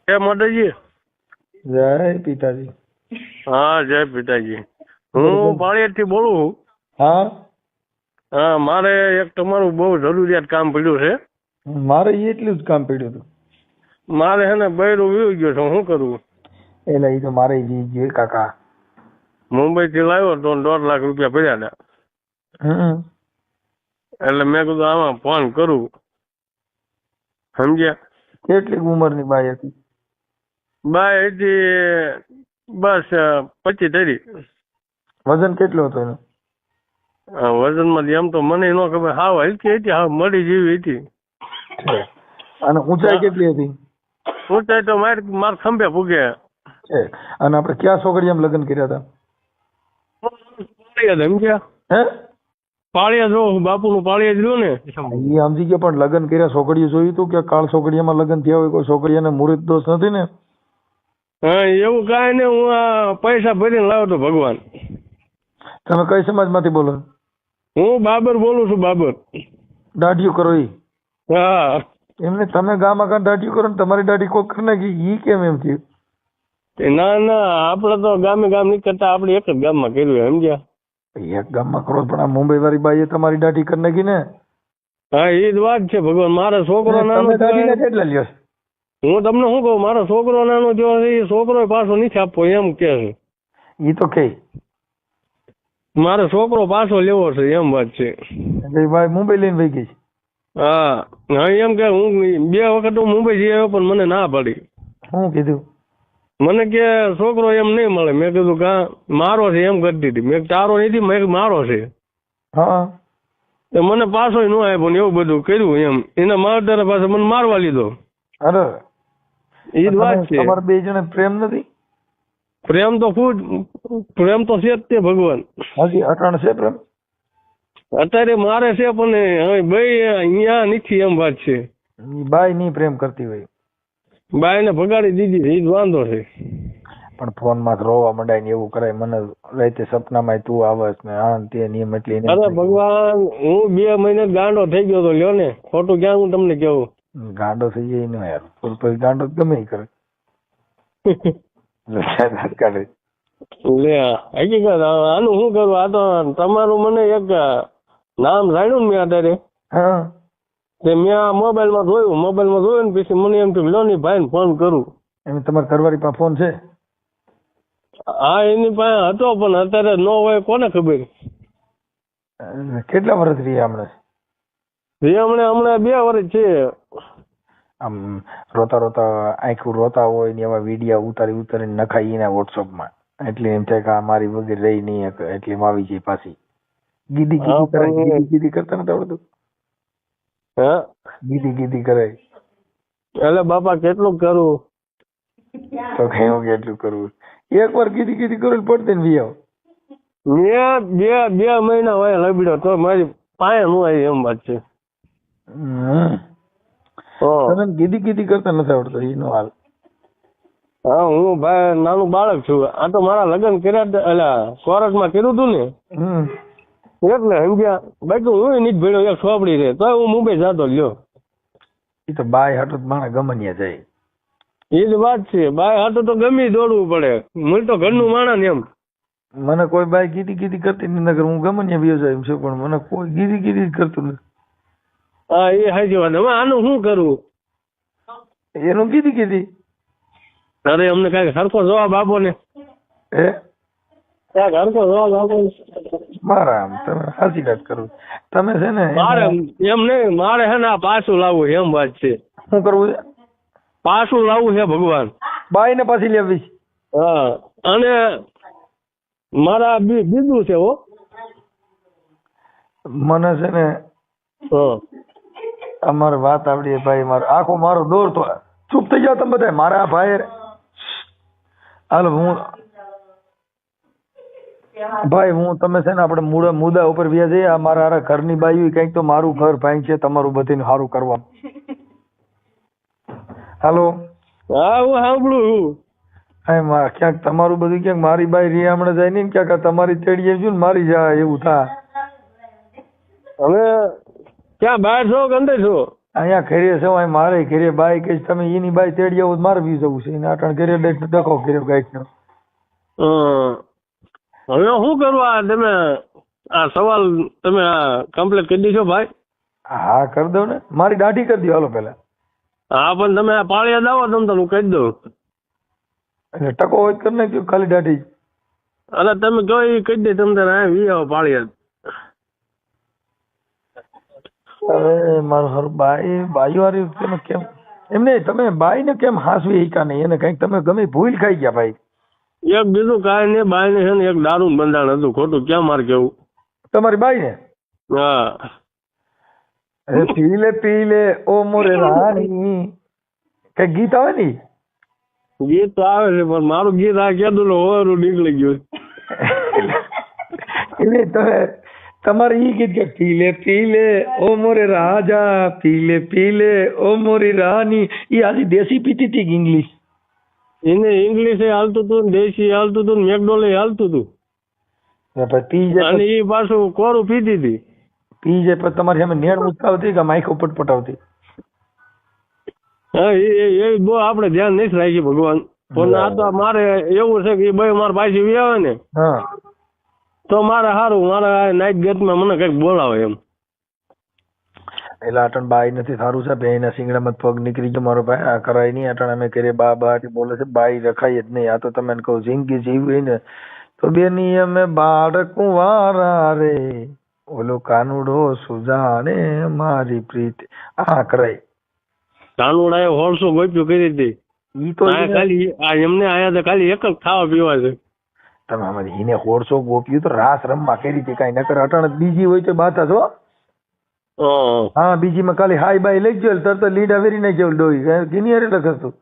જય માતાજી. જય પિતાજી. હા જય પિતાજી. હું પાળિયાદથી બોલું છું. હા હા મારે એક તમારું બહુ જરૂરિયાત કામ પડ્યું છે. મારે એટલું જ કામ પડ્યું હતું. મારે હે ને બૈરું વી ગયો છે, શું કરવું? એટલે એ તો મારે જે કાકા મુંબઈ થી લાવ્યો તો 1.5 લાખ રૂપિયા પડ્યા હતા. એટલે મેં કીધું આમાં ફોન કરું. સમજ્યા? કેટલી ઉંમરની બાઈ હતી? બાય હતી બસ 25-30. વજન કેટલું હતું એનું? વજનમાં એમ તો મને ન ખબર, હાવ હલકી હતી, હાવ મળી જેવી હતી. અને ઊંચાઈ કેટલી હતી? ઊંચાઈ તો માર ખંભે પૂગે છે. અને આપણે ક્યાં છોકરીએ લગ્ન કર્યા હતા? પાળિયાદ. સમજ્યા? હે પાળિયાદ જો બાપુ નું પાળિયાદ રહ્યું ને એ સમજી ગયા, પણ લગ્ન કર્યા છોકરીઓ જોયું હતું કે કાળ છોકરીઓમાં લગ્ન થયા હોય? કોઈ છોકરીઓને મુહૂર્ત દોષ નથી ને? હા એવું કાંઈ નહીં, હું આ પૈસા ભરીને લાવ્યો તો ભગવાન. તમે કઈ સમાજ માંથી બોલો? હું બાબર બોલું છું. બાબર દાઢીઓ કરો એ? હા. એમને તમે ગામમાં કાં દાઢીઓ કરો ને તમારી દાઢી કોક કરી નાખી, ઈ કેમ એમ થયું? ના ના, આપડે તો ગામે ગામ નહીં કરતા, આપડે એક જ ગામમાં કર્યું. સમજ્યા? એક ગામમાં કરો, પણ આ મુંબઈ વાળી બાઈએ તમારી દાઢી કરી નાખી ને? હા એ જ વાત છે ભગવાન. મારો છોકરો નાનો તમે દાઢીના કેટલા લ્યો છો? હું તમને શું કહું, મારો છોકરો નાનો થયો છે, એ છોકરો પાછો નથી આપવો એમ કે છે. ઈ તો કે મારો છોકરો પાછો લેવો છે એમ વાત છે. એટલે ભાઈ મુંબઈ લઈને વહી ગઈ છે? હા હા એમ કે હું 2 વખત હું મુંબઈ જઈ આવ્યો, પણ મને ના પડી. શું કીધું? મને કે છોકરો એમ નહીં મળે. મેં કીધું કા મારો છે એમ કરતી હતી. મેં તારો નથી, મેં મારો છે. હા મને પાછો ન આપ્યો ને એવું બધું કર્યું એમ. એના માવતરે પાસે મને મારવા લીધો. અરે એ જ વાત છે. તમારે 2 જણે પ્રેમ નથી? પ્રેમ તો ખુદ પ્રેમ તો છે જ તે ભગવાન. હજી અટાણ છે પ્રેમ? અત્યારે મારે છે, પણ હવે ભાઈ અહીંયા નથી એમ વાત છે. બાઈ નહીં પ્રેમ કરતી હોય? બાઈને ભગાડી દીધી છે, એ જ વાંધો છે. પણ ફોન માં રોવા મંડાય ને એવું કરાય. મને રાતે સપનામાં તું આવસ ને આ ને તે નિયમ એટલી અરે ભગવાન, હું 2 મહિને ગાંડો થઈ ગયો તો. લ્યો ને, ખોટું ક્યાં હું તમને કેવું. ગાંડો થઈ જાય ને યાર, પછી ગાંડો ગમે ઈ કરે. લે હકીકત આનું શું કરું? આ તો તમારું મને એક નામ જાણ્યું ને મેં અત્યારે. હા તે મેં આ મોબાઈલમાં જોયું ને પછી મને એમ થયું લો ની ભાઈને ફોન કરું. એમ તમારા ઘરવાળી પાસે ફોન છે? હા એની પાસે હતો, પણ અત્યારે ન હોય કોને ખબર. કેટલા વર્ષ રહ્યા હમણાં? હમણાં 2 વર્ષ છે. આમ રોતા રોતા આંખું રોતા હોય ને એવા વિડીયો ઉતારીને નખાઈ એના વોટ્સઅપમાં, એટલે એમ થાય કે આ મારી વગર રહી નહીં એટલે આવી જાય પાછી. ગીદી કરતા નથી આવડતું? હા ગીદી કરે એટલે બાપા કેટલું કરું તો કયું કેટલું કરવું? એક વાર ગીદી કરું પડતે ને વી આવ. મેં 2 મહિના હોય લબડ્યો તો મારી પાસે નું આવી એમ વાત છે. ગીદી કરતા નથી આવડતો એનો હાલ. હા હું ભાઈ નાનું બાળક છું. આ તો મારા લગ્ન કર્યા એટલે કોરટમાં કર્યું હતું ને, એટલે સમજ્યા. બાકી હું નથી ભેળ્યો એક છોપડી રે તો હું મુંબઈ જતો. લ્યો એ તો બાય હાટો માણસ ગમનિયા જાય. એ જ વાત છે. બાય હાટો તો ગમે દોડવું પડે. મને તો ઘરનું માણસ એમ. મને કોઈ બાય ગીદી કરતી નથી, હું ગમનિયા બી જાય એમ છે, પણ મને કોઈ ગીદી કરતું નથી. હા એ સાચી વાત. હવે આનું શું કરવું? એનું ગીદી અરે અમને કઈક સરખો જવાબ આપો ને. કઈક સરખો જવાબ આપો. મારા આમ તમે સાચી વાત કરો. તમે છે ને મારે એમ નહીં, મારે છે ને આ પાછું લાવવું એમ વાત છે. શું કરવું છે? પાછું લાવવું છે ભગવાન. બાઈ ને પાછી લેવી? હા અને મારા બીજું છે હો. મને છે ને અમારે વાત આવડી ભાઈ. મારો આખો મારો દોર તો ચૂપ થઈ જાવ તમે બધા. મારા ભાઈ હાલો હું તમે છે ને આપણે મુદ્દા ઉપર વ્યા જઈએ. આ મારા ઘરની બાઈ કઈક તો મારું ઘર ભાઈ છે, તમારું બધું સારું કરવા. હાલો હા હું સાંભળું. ક્યાંક તમારું બધું ક્યાંક મારી બાઈ રિયા હમણાં જાય ને ક્યાંક તમારી ચડીએ છું ને મારી જાય એવું થાય. હવે ક્યાં બહાર છો કે અંદર છો? અહીંયા ઘરે સવાય મારે ઘરે બાઈ કે તમે એની બાઈ તેડી આવો તો મારે બી જવું છે એને અટાણ ઘરે ડખો કર્યો ગાઈડ નો. હવે શું કરવા તમે આ સવાલ તમે કમ્પ્લીટ કરી દીધો ભાઈ? હા કરી દઉં ને, મારી દાઢી કરી દો હાલો પેલા. હા પણ તમે આ પાળિયા દાવો તમે તો હું કહી દઉં. એટલે ટકો હોય તો કરી નાખ્યો ખાલી દાઢી. અરે તમે કહો એ કહી દે તમે તારે આ વી આવો પાળિયા. હવે મારું હારું બાઈ વાળી તમે કેમ એમને તમે બાઈ ને કેમ હાસવી હિકા નહીં એને કઈક તમે ગમે ભૂલ ખાઈ ગયા ભાઈ. એક બીજું કાંઈ નહીં, બાઈ ને છે ને એક દારૂ બંધાણ હતું ખોટું ક્યાં મારે કેવું. તમારી બાઈ ને? હા. અરે પી લે ઓ મોરે રાણી કઈ ગીત આવે ને? ગીત તો આવે છે પણ મારું ગીત આ કેદું હોવાનું નીકળી ગયું. એટલે તમે તમારે ઈ ગીત કે પી લે ઓ મોરે રાજા પી લે ઓ મોરી રાની ઈ આજે દેશી પીતી હતી ઇંગ્લિશ? એને ઇંગ્લિશ હાલતું હતું, દેશી હાલતું હતું, મેકડોલે હાલતું હતું. પી જાય અને એ પાછું કોરું પીતી હતી. પી જાય પછી તમારી સામે નેણ ઉચકાવતી કે માઈકો પટપટાવતી? હા એ બહુ આપણે ધ્યાન નથી રાખી ભગવાન. પણ આ તો મારે એવું છે કે એ ભાઈ મારે પાછી વી આવે ને તો મારે સારું, મારે નાઈટ ગેટમાં મને કઈક બોલાવે એમ. એટલે અટણ બાઈ નથી સારું છે બે એના સિંગડામાં પગ નીકળી ગયો મારો ભાઈ. આ કરાય નહીં અટણ અમે કરીએ બા બોલે છે બાઈ રખાય જ નહીં. આ તો તમે કહું જિંદગી જીવવી ને તો બેની અમે બાળકું વારા રે ઓલો કાનુડો સુજાણે મારી પ્રીત આ કરાય. કાનુડા એ 150 ગોપ્યું કરી હતી. ઈ તો ખાલી એમને આયા તો ખાલી એક જ ખાવા પીવા છે. તમે આમાં એને 150 ગોપ્યું તો રાસ રમવા કરી હતી કઈ નકર અટણ બીજી હોય તો બાતા છો. હા બીજી માં ખાલી હાઈ બાઈ લઈ ગયો તરત લીડા વેરી નાખી ગયો ડોઈ કિનિયર એટલે કરતું.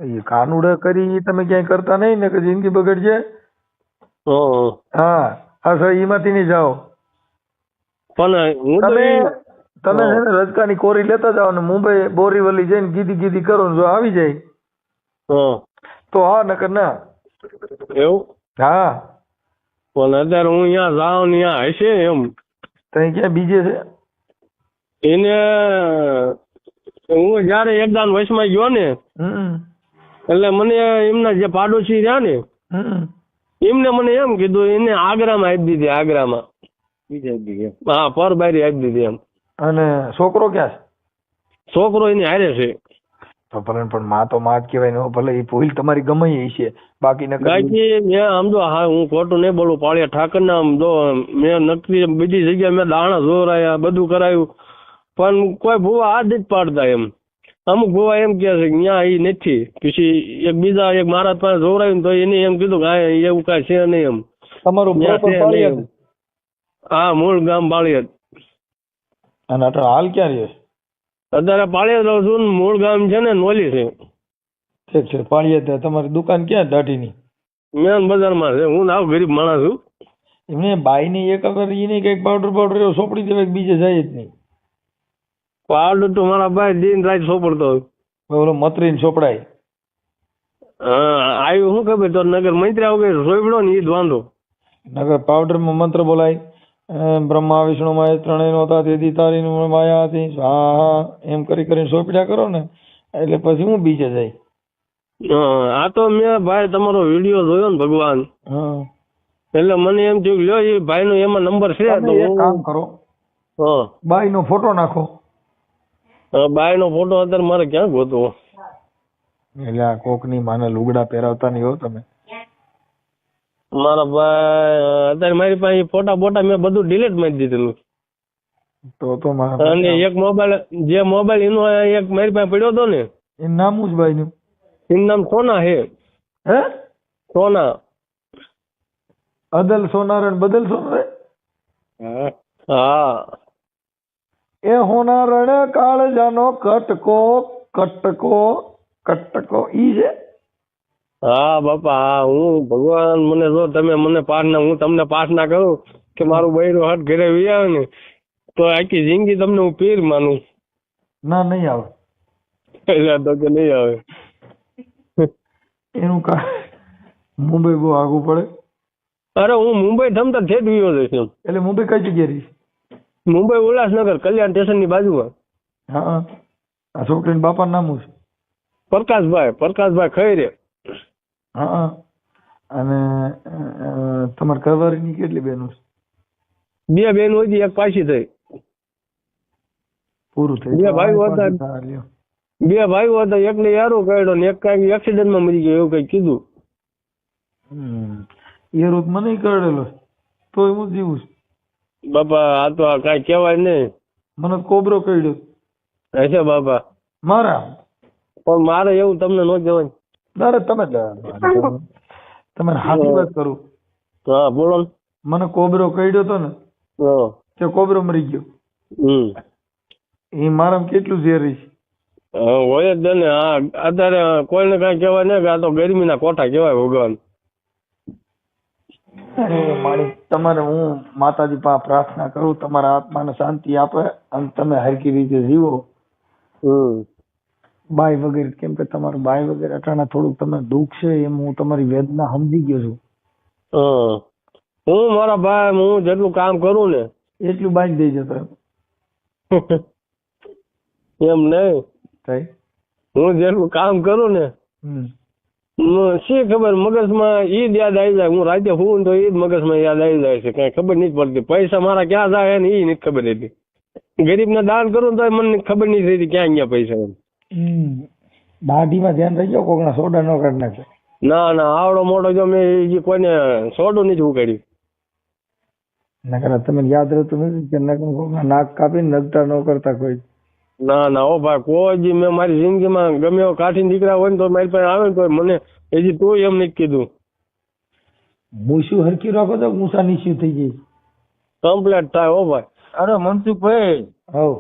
એ કાનુડા કરી તમે ક્યાંય કરતા નહીં ને કે જિંદગી બગડશે. હા હા એમાંથી નહીં જાઓ. પણ તમે છે ને રજકાની કોરી લેતા જાઓ ને મુંબઈ બોરીવલી જઈને ગીધી કરો ને જો આવી જાય તો હા નકર ના. એવું? હા પણ અત્યારે હું અહીંયા જાઉં ને અહીંયા હશે એમ. તઈ ક્યાં બીજે છે? એને હું જયારે એકદાન વચમાં ગયો ને એટલે મને એમના જે પાડોશી રહ્યા ને એમને મને એમ કીધું એને આગ્રામાં આપી દીધી. આગ્રામાં હા પરબારી આપી દીધી એમ. અને છોકરો ક્યાં છે? છોકરો એની હારે છે. તો ભલે પણ માં તો માં જ કહેવાય ને ભલે એ ભૂલ તમારી ગમે એ છે બાકી મેં આમ તો હા હું ખોટું નહીં બોલું પાળિયા ઠાકર ના આમ તો મેં નક્કી બીજી જગ્યાએ મેં દાણા જોરાયા બધું કરાયું પણ કોઈ ભૂવા હાથ જ પાડતા એમ. અમુક ભૂવા એમ કે છે ત્યાં એ નથી. પછી એક બીજા એક મહારાજ પાસે જોરાયું તો એને એમ કીધું કે એવું કઈ છે નહીં એમ. તમારું હા મૂળ ગામ પાળિયાદ. અને હાલ ક્યાં રહ્યો? અત્યારે પાળિયાદ રહું છું. મૂળ ગામ છે ને નોલી છે. ઠીક છે. પાળિયાદ તમારી દુકાન ક્યાં દાઢીની? મેન બજારમાં છે. હું આવ ગરીબ માણસ છું. એમને બાઈ ની એક અગર એને કઈક પાવડર સોપડી દેવાય બીજે જાય જ નહીં. પાવડર તો મારા ભાઈ દિન રાત સોપડતો હોય. ઓલો મતરીને સોપડાય. હા આવ્યું શું ખબર તો નગર મંત્રી આવું સોપડો ને એ જ વાંધો. નગર પાવડર માં મંત્ર બોલાય બ્રહ્મા વિષ્ણુ માય ત્રણેય નહોતા તેથી તારી માયા હતી હા એમ કરીને સોપડ્યા કરો ને એટલે પછી હું બીજે જાય. આ તો મેં ભાઈ તમારો વિડીયો જોયો ને ભગવાન એટલે મને એમ થયું લ્યો એ ભાઈ નો એમાં નંબર છે તો એક કામ કરો બાઈ નો ફોટો નાખો. બાઈ નો ફોટો અત્યારે મારે ક્યાં ગોતવો? એટલે આ કોક ની માને લુગડા પહેરાવતા નહીં હો તમે. મારા ભાઈ અત્યારે મારી પાસે ફોટા બોટા મેં બધું ડિલીટ મારી દીધેલું. તો અને એક મોબાઈલ જે મોબાઈલ એનો એક મારી પાસે પડ્યો હતો ને એનું નામ જ ભાઈ નું એનું નામ સોના છે. હે સોના અદલ સોનાર બદલ સોનાર? હા એ હોનારણ કાળજાનો કટકો કટકો કટકો ઈ છે. હા બાપા હા હું ભગવાન મને જો તમે મને પાસના હું તમને પાસના કરું કે મારું બૈરું હાથ ઘરે વી આવે ને તો આખી જિંદગી તમને હું પીર માનું. ના નહીં આવે. એટલે તો કે નહીં આવે. એનું મુંબઈ બહુ આગું પડે. અરે હું મુંબઈ થમતા ઠેઠ વિયો જઈશ. એટલે મુંબઈ કઈ જગ્યાએ રહીશ? મુંબઈ ઉલ્લાસનગર કલ્યાણ સ્ટેશન ની બાજુમાં. હા આ છોકરીના બાપાનું નામ શું છે? પ્રકાશભાઈ ખૈરે. હા અને તમારા ઘરવાળીની કેટલી બહેનો છે? 2 બહેનો હતી, એક પાછી થઈ. પૂરું થઈ 2 ભાઈઓ હતા. હા, લ્યો. 2 ભાઈઓ હતા, એકને યારો કર્યો ને એક કઈક એક્સિડન્ટમાં મરી ગયો એવું કઈક કીધું. એ રોજ મને કરેલો તોય હું જીવું છું. બાપા આ તો કઈ કહેવાય નહીં. મને કોબરો કર્યો હશે બાપા, મારા. પણ મારે એવું તમને ન કહેવાય. અરે તમે તમે હાથી વાત કરું. હા બોલો ને. મને કોબરો કર્યો તો ને હા. તે કોબરો મરી ગયો. એ મારામાં કેટલું ઝેરી છે. હોય જ ને. હા અત્યારે કોઈને કઈ કહેવાય નહીં કે આ તો ગરમીના કોઠા કહેવાય ભગવાન. મારી તમારે હું માતાજી પાસે પ્રાર્થના કરું તમારા આત્માને શાંતિ આપે અને તમે હરકી રીતે જીવો. બાઈ વગેરે, કેમ કે તમારું બાઈ વગેરે અટાણા થોડુંક તમે દુઃખ છે એમ હું તમારી વેદના સમજી ગયો છું. હું મારા ભાઈ હું જેટલું કામ કરું ને એટલું બાઈ દઈ જતો એમ નહીં. હું જેટલું કામ કરું ને શી ખબર મગજમાં ઈ જ યાદ આવી જાય. હું રાતે હું તો ઈ જ મગજમાં યાદ આવી જાય છે. કઈ ખબર નથી પડતી પૈસા મારા ક્યાં જાય ને ઈ નથી ખબર રહેતી. ગરીબને દાન કરું તો મને ખબર નથી રહેતી ક્યાં ગયા પૈસા. દાઢીમાં ધ્યાન રાખજો, કોકના સોડા ન કાઢી નાખે. ના આવડો મોટો જો મેં કોઈને સોડું નથી ઉકાળ્યું. નકર તમે યાદ રહેતું નથી કે કોકના નાક કાપીને નગતા ન કરતા કોઈ. ના ઓ ભાઈ કોઈ જી મેં મારી જિંદગીમાં ગમે એવો કાઠી દીકરા હોય ને તો મારી પાસે આવે ને તો મને હજી તું એમ નથી કીધું. મૂછું હરકી રાખો તો મૂછા નીચું થઈ જાય. કમ્પ્લેટ થાય ઓ ભાઈ. અરે મનસુખભાઈ, હવ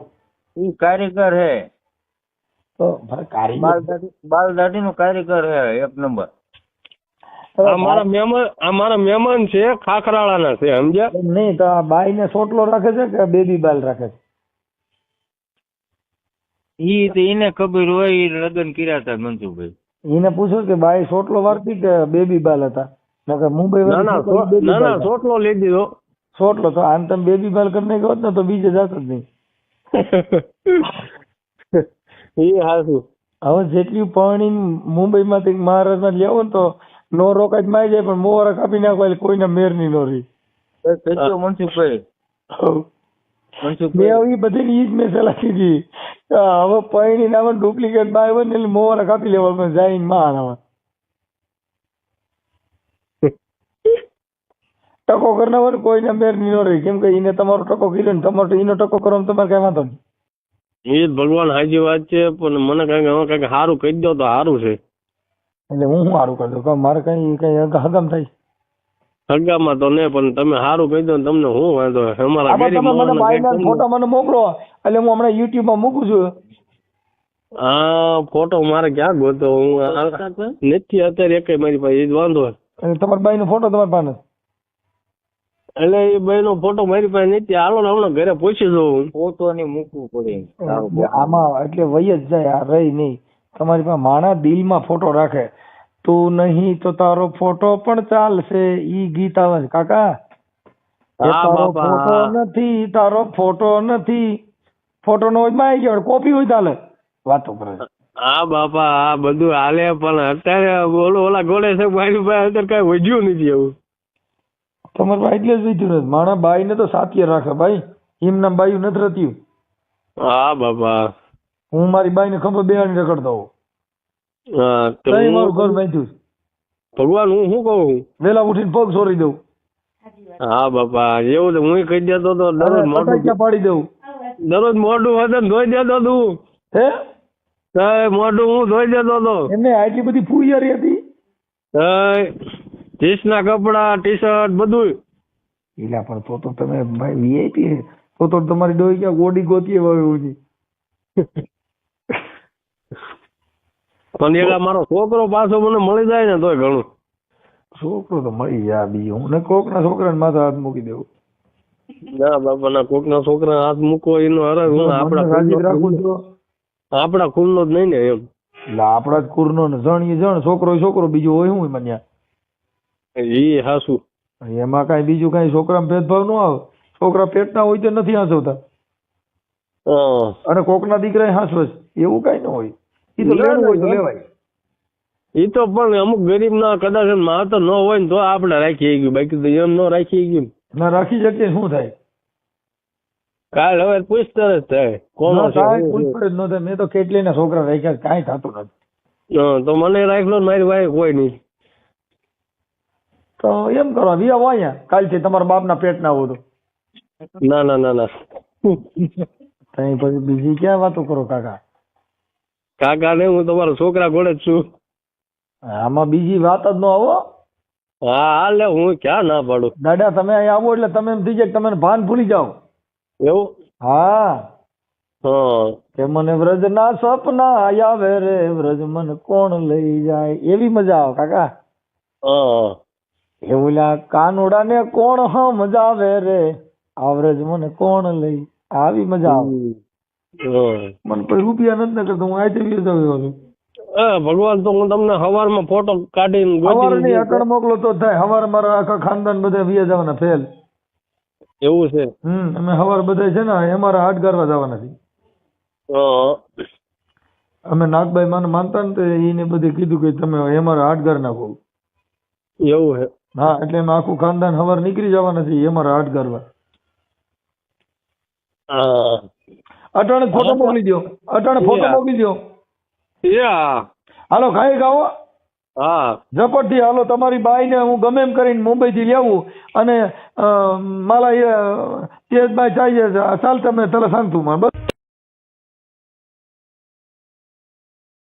ઈ કારીગર હે. તો ભાઈ કારીગર બાલ દાઢી નો કારીગર હે, 1 નંબર. આ મારા મહેમાન છે, ખાખરાળાના છે, સમજ્યા? નહીં તો આ બાઈ ને સોટલો રાખે છે કે બેબી બાલ રાખે છે? ઈ તો એને ખબર હોય, ઈ લગ્ન કર્યા હતા મનસુખભાઈ. એને પૂછો કે બાઈ સોટલો વારતી કે બેબી બાલ હતા? નકર મુંબઈ ના સોટલો લઈ દીધો. સોટલો તો આમ તમે બેબી બાલ કરીને ગયો ને તો બીજે જાત જ નહીં. એ હાચું. હવે જેટલી પાણી મુંબઈ માંથી મહારાષ્ટ્રમાં લેવો ને તો નો રોકાય મારી જાય, પણ મોરા કાપી નાખવા એટલે કોઈને મેર ની નો રહી. મનસુખભાઈ મેં બધી ઈ જ મેં સલાહ કીધી. હવે પાણી ના ડુપ્લિકેટ બાય હોય ને એટલે મોરા કાપી લેવા પણ જાય માં ટકો કરનાર કોઈને મેર ની નો રહી. કેમ કે એને તમારો ટકો કર્યો ને તમારો એનો ટકો કરવામાં તમારે કઈ વાંધો નહીં. એ ભગવાન હાજી વાત છે, પણ મને કઈક સારું કહી દો તો સારું છે. એટલે હું સારું કરી દઉં? મારે કઈ હગામ થાય હગામાં તો નહીં, પણ તમે સારું કહી દો ને તમને શું વાંધો? અમારા ફોટા મને મોકલો એટલે હું હમણાં યુટ્યુબ માં મૂકું છું. હા ફોટો મારે ક્યાં ગોતો? હું નથી અત્યારે એક મારી પાસે. એ જ વાંધો. તમારા બાઈ નો ફોટો તમારી પાસે? એટલે એ ભાઈ નો ફોટો મારી પાસે નથી. હાલો ને હમણાં ઘરે પૂછી દઉં. ફોટો ની મૂકવું પડે આમાં એટલે વહી જ જાય, આ રહી નહીં. તમારી પાસે માણા દિલમાં ફોટો રાખે. તું નહીં તો તારો ફોટો પણ ચાલશે. ઈ ગીત આવે કાકા. તારો ફોટો નથી, તારો ફોટો નથી. ફોટો નો હોય માં આવી ગયો, કોપી હોય ચાલે. વાતો કરે. હા બાપા આ બધું હાલે, પણ અત્યારે ઓલા ગોળે છે મારી પાસે અત્યારે કઈ વધ્યું નથી એવું. તમારે પાસે એટલે જ વિધ્યું નથી. મારા બાઈ ને તો સાત્ય રાખે ભાઈ. એમના બાયું નથી રત્યું. હા બાપા હું મારી બાઈ ને ખબર બેહાડી રખડતો હોઉં. મારું ઘર બાંધ્યું. ભગવાન હું શું કહું? વેલા ઉઠીને પગ સોરી દઉં. હા બાપા એવું હું કહી દેતો તો દરરોજ મોઢું પાડી દઉં. દરરોજ મોઢું વતન ધોઈ દેતો તું. હે મોઢું હું ધોઈ દેતો હતો. એમને આટલી બધી ફૂયારી હતી. જીન્સ ના કપડા, ટી શર્ટ બધું. એલા પણ તો તમે ભાઈ વીઆઈપી તો તમારી ડોઈ ક્યાં ગોડી ગોતી એવું છે. પણ એક મારો છોકરો પાછો મને મળી જાય ને તોય ઘણું. છોકરો તો મળી જાય બીજું હું ને કોક ના છોકરાને માથે હાથ મૂકી દેવું. ના બાપા ના કોક ના છોકરા હાથ મૂકવો એનો અરે હું આપડા કુલ નો જ નહીં ને એમ. એટલે આપડા જ કુર નો જણ જણ છોકરો છોકરો બીજો હોય શું મન્યા. એ હાસું. એમાં કઈ બીજું કઈ છોકરામાં ભેદભાવ ન આવે. છોકરા પેટના હોય તો નથી હાંસવતા હા. અને કોકના દીકરા હાંસવે છે. એવું કઈ ન હોય. એ તો ના, લેવું હોય તો ના. લેવાય. ઈ તો પણ અમુક ગરીબ ના કદાચ માં તો ન હોય ને તો આપણે રાખી ગયું, બાકી તો એમ ન રાખી ગયું. ના રાખી શકીએ શું થાય? કાલ હવે પૂછતા જ થાય કોનો ના છે કાંઈ શું છે. પૂછપરછ ન થાય. મેં તો કેટલીના છોકરા રાખ્યા છે, કાંઈ થતું નથી. હા, તો મને રાખલો ને મારી વાય કોઈ નહીં. તો એમ કરો વિયા અહીંયા કાલથી તમારા બાપના પેટ ના આવો તો ના ના ના ના તઈ પછી બીજી ક્યાં વાતો કરો કાકા? કાકા ને હું તમારો છોકરા ઘોડે જ છું. આમાં બીજી વાત જ ન આવો. હા હાલે, હું ક્યાં ના પાડું. દાદા તમે અહીંયા આવો એટલે તમે એમ થઈ જાય કે તમે ભાન ભૂલી જાઓ. એવું? હા હા. કે મને વ્રજના સપના આવે રે, વ્રજ મન કોણ લઈ જાય, એવી મજા આવે કાકા. હા. એવું કાનોડા ને કોણ સમજાવે રે, આ વ્રજ મને કોણ લઈ, આવી મજા આવે. હા. મને કોઈ રૂપિયા નથી ને કરતો હું આજે જાઉં છું. ભગવાન તો હું તમને સવારમાં ફોટો કાઢીને સવારે ગોતી નહીં દઉં. અટણ મોકલો તો થાય. સવારે મારા આખા ખાનદાન બધા વિયા જવાના ફેલ. એવું છે? અમે સવાર બધા છે ને અમારા હાથ ગારવા જવાના છે. હા. અમે નાગભાઈ માને માનતા ને તો એને બધે કીધું કે તમે અમારા હાથ ગાર નાખો. એવું છે? હા એટલે એમ આખું ખાનદાન સવાર નીકળી જવાના છે અમારા હાથ ગારવા. હા. અટાણે ફોટો મોકલી દો, અટાણે ફોટો મોકલી દો. યા. હાલો ખાઈ ગાવો હા. ઝપટથી હાલો. તમારી બાઈને હું ગમે એમ કરીને મુંબઈથી લેવું અને મારા તેજભાઈ ચાહીએ ચાલ તમે તને सांगतो બસ.